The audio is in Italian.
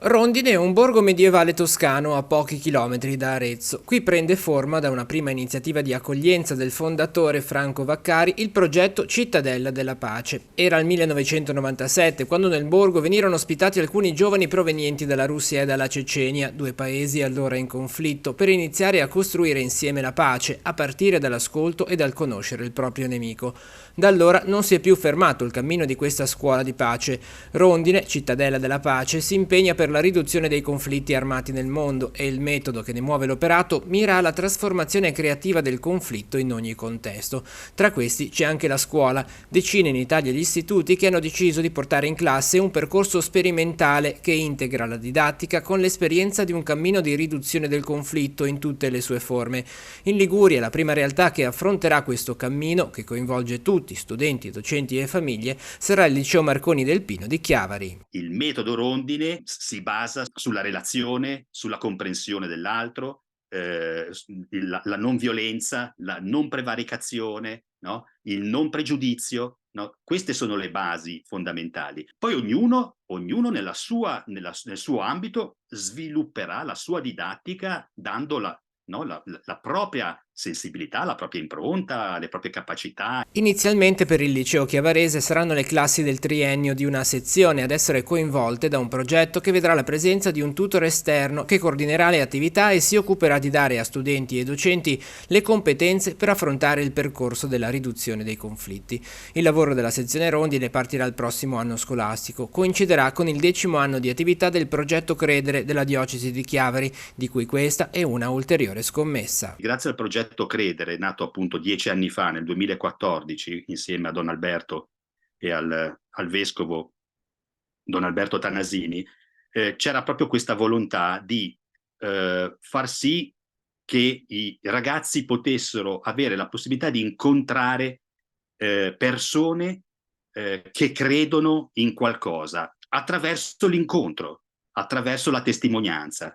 Rondine è un borgo medievale toscano a pochi chilometri da Arezzo. Qui prende forma da una prima iniziativa di accoglienza del fondatore Franco Vaccari il progetto Cittadella della Pace. Era il 1997 quando nel borgo venirono ospitati alcuni giovani provenienti dalla Russia e dalla Cecenia, due paesi allora in conflitto, per iniziare a costruire insieme la pace, a partire dall'ascolto e dal conoscere il proprio nemico. Da allora non si è più fermato il cammino di questa scuola di pace. Rondine, Cittadella della Pace, si impegna per la riduzione dei conflitti armati nel mondo e il metodo che ne muove l'operato mira alla trasformazione creativa del conflitto in ogni contesto. Tra questi c'è anche la scuola, decine in Italia gli istituti che hanno deciso di portare in classe un percorso sperimentale che integra la didattica con l'esperienza di un cammino di riduzione del conflitto in tutte le sue forme. In Liguria la prima realtà che affronterà questo cammino, che coinvolge tutti, studenti, docenti e famiglie, sarà il Liceo Marconi del Pino di Chiavari. Il metodo Rondine si basa sulla relazione, sulla comprensione dell'altro, la non violenza, la non prevaricazione, no? Il non pregiudizio. No? Queste sono le basi fondamentali. Poi ognuno nel suo ambito svilupperà la sua didattica dando no? la propria sensibilità, la propria impronta, le proprie capacità. Inizialmente per il liceo chiavarese saranno le classi del triennio di una sezione ad essere coinvolte da un progetto che vedrà la presenza di un tutor esterno che coordinerà le attività e si occuperà di dare a studenti e docenti le competenze per affrontare il percorso della riduzione dei conflitti. Il lavoro della sezione Rondine partirà il prossimo anno scolastico, coinciderà con il 10° anno di attività del progetto Credere della diocesi di Chiavari, di cui questa è una ulteriore scommessa. Grazie al progetto Credere, nato appunto 10 anni fa, nel 2014, insieme a Don Alberto e al vescovo Don Alberto Tanasini, c'era proprio questa volontà di far sì che i ragazzi potessero avere la possibilità di incontrare persone che credono in qualcosa attraverso l'incontro, attraverso la testimonianza.